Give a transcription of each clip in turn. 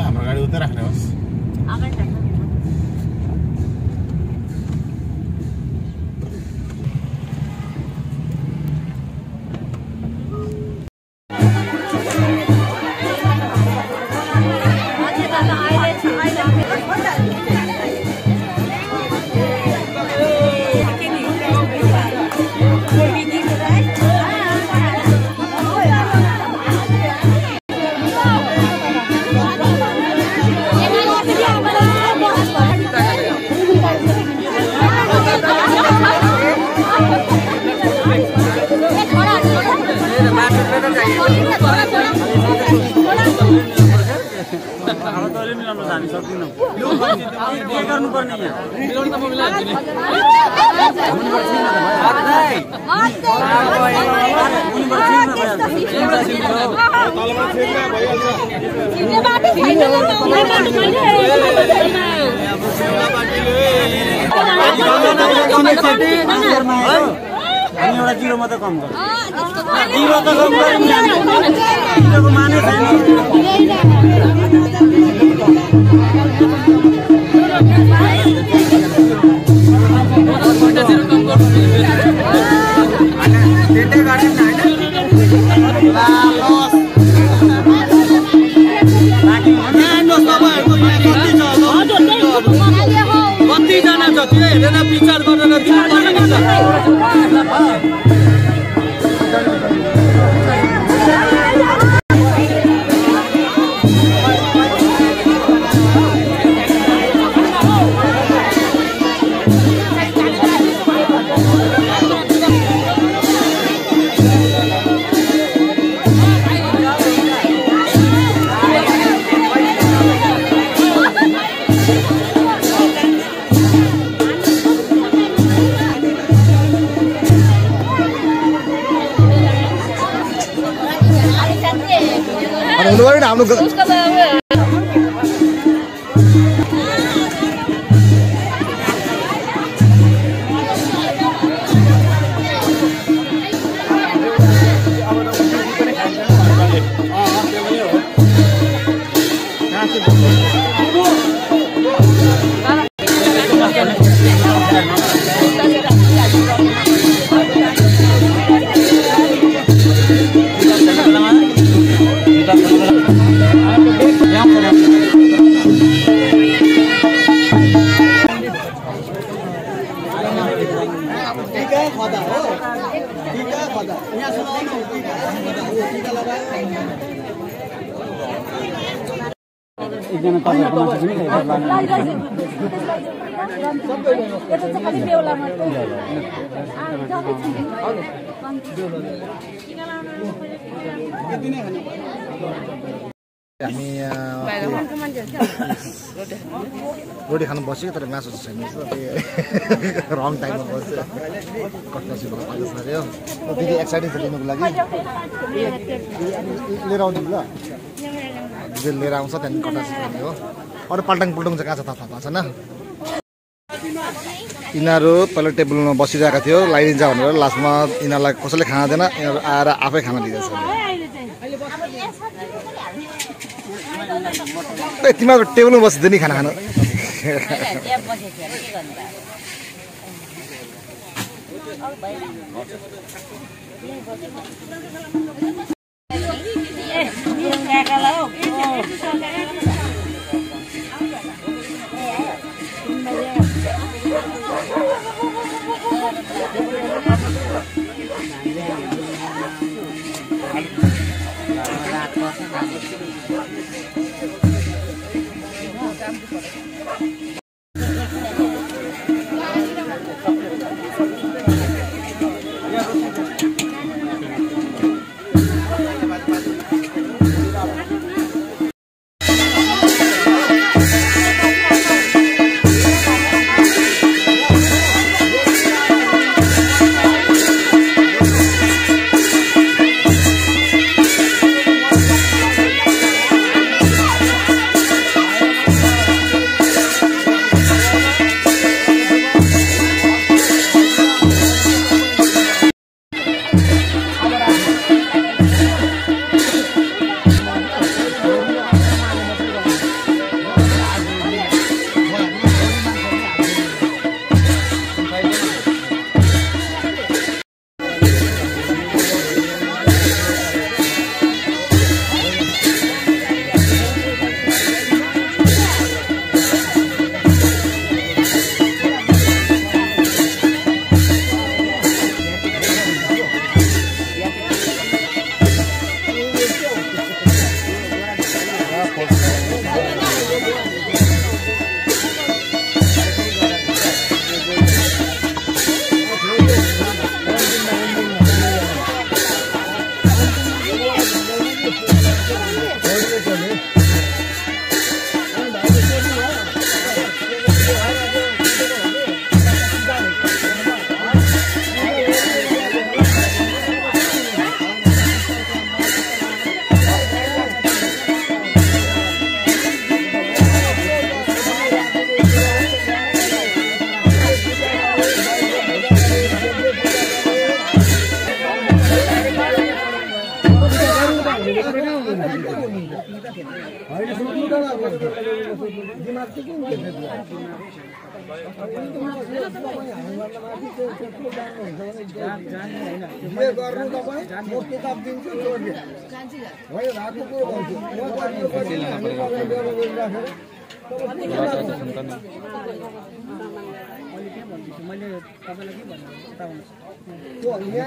हाम्रो गाडी उतै राख्ने होस् हामी एउटा जिरो मात्र कम गर्छ जिरो त कम गर्नु जिरोको माने छैन कतिजना छ त्यो हेरेर विचार गरेर हामी रोटी खानु बस्यो तर मासु छैन रङ टाइममा बस्यो कटकसी भयो दिदी एक्साइटेड छ लिनुको लागि लिएर आउँछु ल दिदी लिएर आउँछ त्यहाँदेखि कटकसी खाने हो अरू पल्टाङ पुल्टुङ चाहिँ कहाँ छ थाहा छैन यिनीहरू पहिला टेबलमा बसिरहेको थियो लाइदिन्छ भनेर लास्टमा यिनीहरूलाई कसैले खाना दिएन यिनीहरू आएर आफै खाना दिँदैछ तिमीहरू टेबलमा बसिदियो नि खाना खानु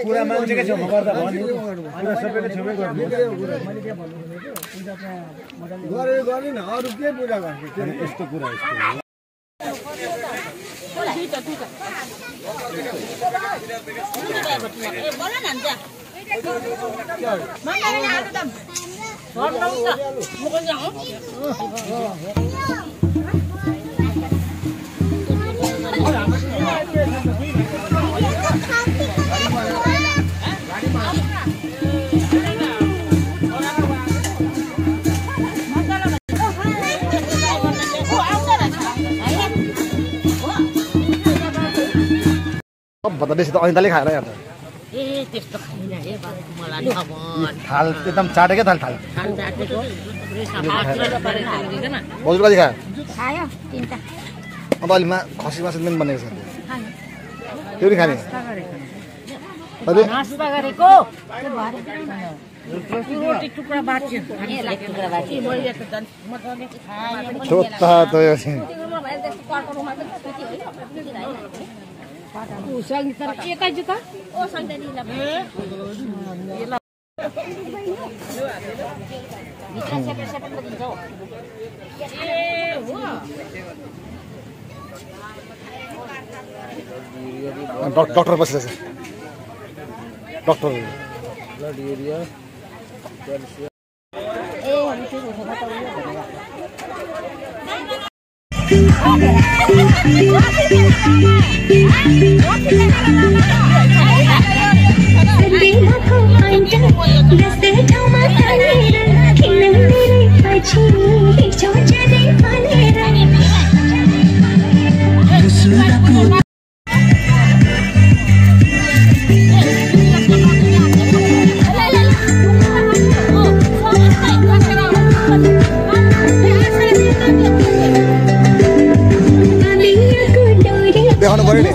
पुरा मान्छेकै छेउमा गर्दा भन्नु पुरा सबैको छेउमै गर्नु गरे न अरु के पूजा गर्ने यस्तो कुरा बताइस त ऐताले खाएर यार ए त्यस्तो खाइन हे बाबु मलाई खबर थाल एकदम चाटेकै थाल चाटेको साफा परे खाइदिदैन बजुल कति खायो खायो तीनटा अब अलि खसी मासु पनि बनेको छ त्यो नि खाने नास्ता गरेको रोटी टुक्रा बाँच्यो टुक्रा बाँच्यो मैले त झन् मजाले खाएँ छोता त यो डॉक्टर बसेछ डॉक्टर देखाउनु पर्यो नि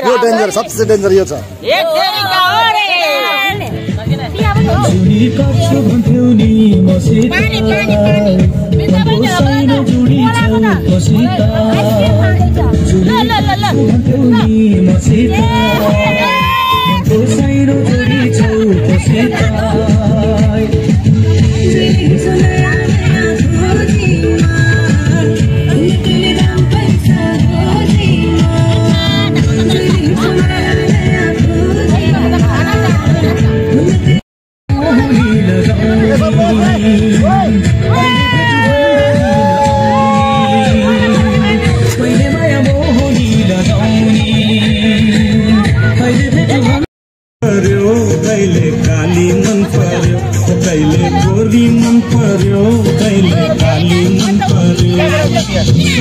यो डेन्जर सबसे डेन्जर यो छ कहिले काली मन पर्यो कहिले गोरी मन पर्यो कहिले काली मन पर्यो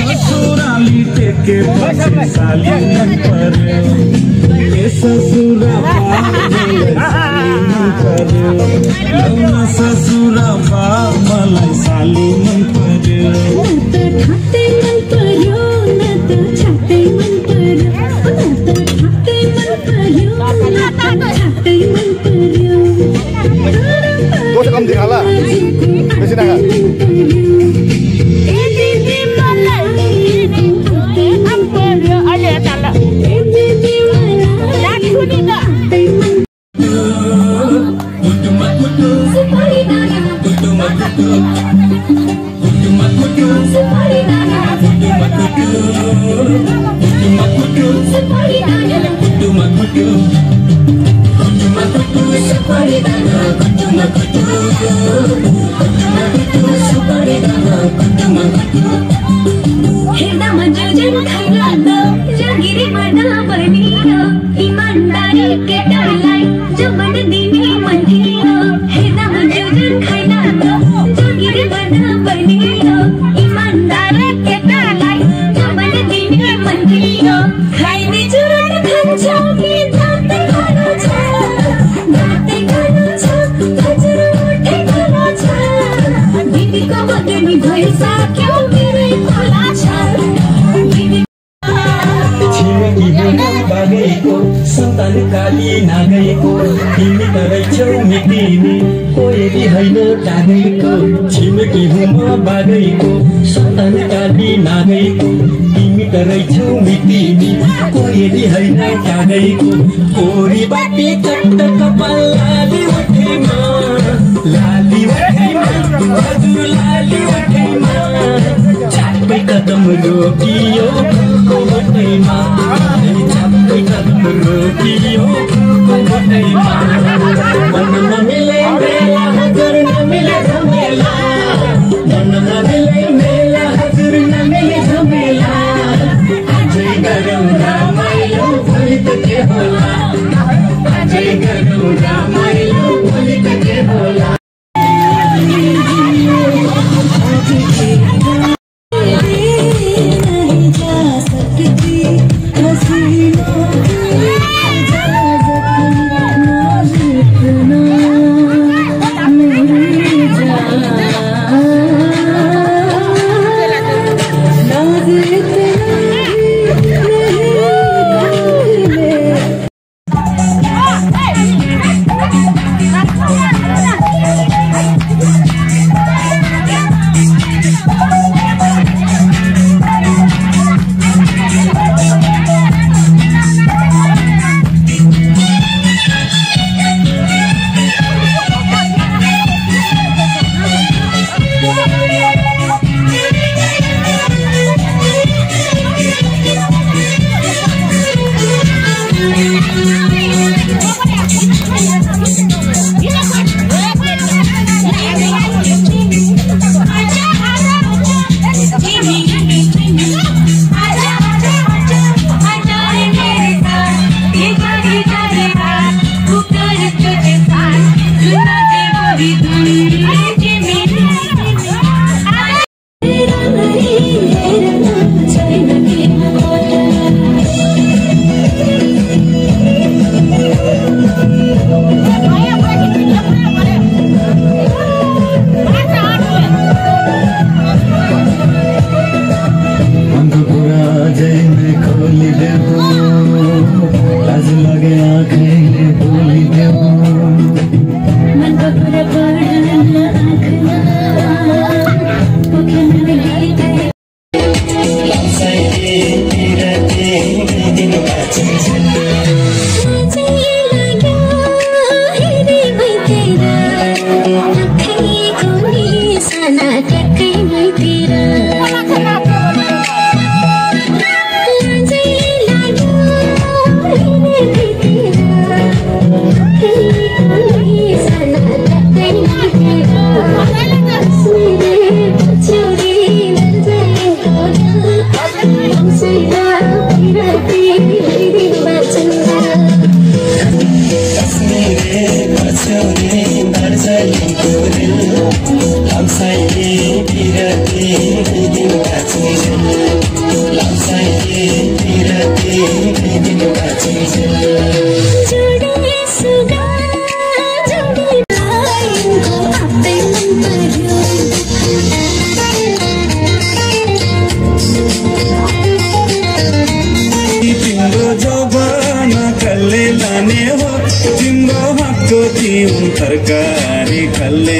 ससुराली टेके पछि साली मन पर्यो ए ससुरा मन पर्यो लौना ससुरा बा मलाई साली मन पर्यो दोष कम दिखाला बेसी नखा Sumari कुटु सुपारी दाना कुटुमा कुटु सुपारी दाना कुटुमा कुटु हेर्दा मजन खाइला त जागिरी बना बनियो इमानदारी केटालाई जबन दिने मन थियो हेर्दा मजन खाइला त जागिरी बना बनियो इमानदारी केटालाई जबन दिने मन थियो खाइने जुरन खान्छ कि जाते खानु छ हजुर उठे खानु छ दिदीको बदनी भइसक्यो मेरै खोला बागैको सन्तान काली नागैको तिमी त रहेछौ मिटिनी कोही होइन टागैको छिमेकी हुँ म बागैको सन्तान काली नागैको तिमी त रहेछौ मिटिनी कोही होइन टागैको कोरी बाटी चट्ट कपाल लाली उठेमा हजुर लाली उठेमा चापै कदम रोकियो फुलको बटैमा चापै कदम रोकियो फुलको बटैमा मन नमिले मेला हजुर नमिले झमेला मन नमिले मेला हजुर नमिले झमेला आजै गरौँ रमाइलो भोलि त के होला आजै गरौँ रमाइलो भोलि त के होला तरकारी खल्ले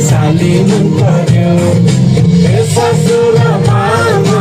साली मन पर्यो ससुरा मामा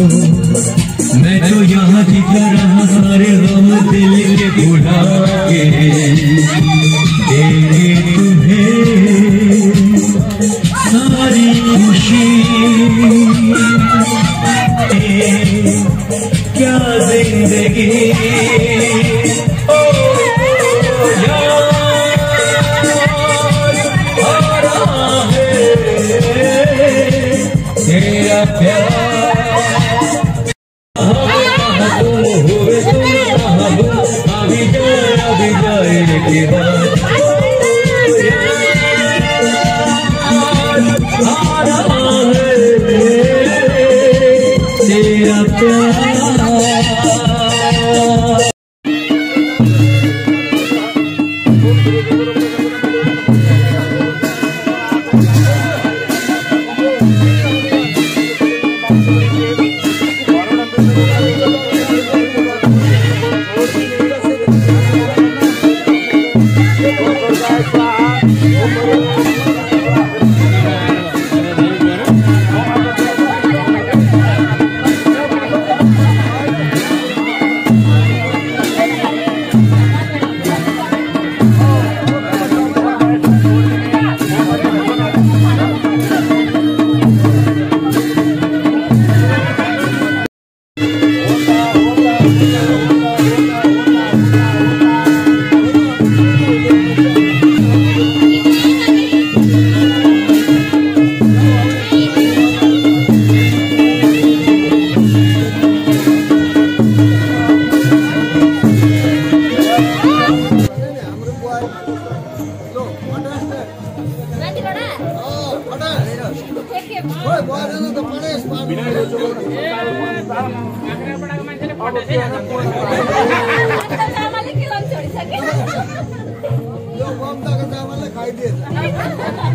मैं तो यहाँ दिखा रहा सारे गम दिल के भुला के देंगे तुम्हें सारी खुशी क्या जिंदगी ओ यार आ रहा है तेरा प्यार खाइदिए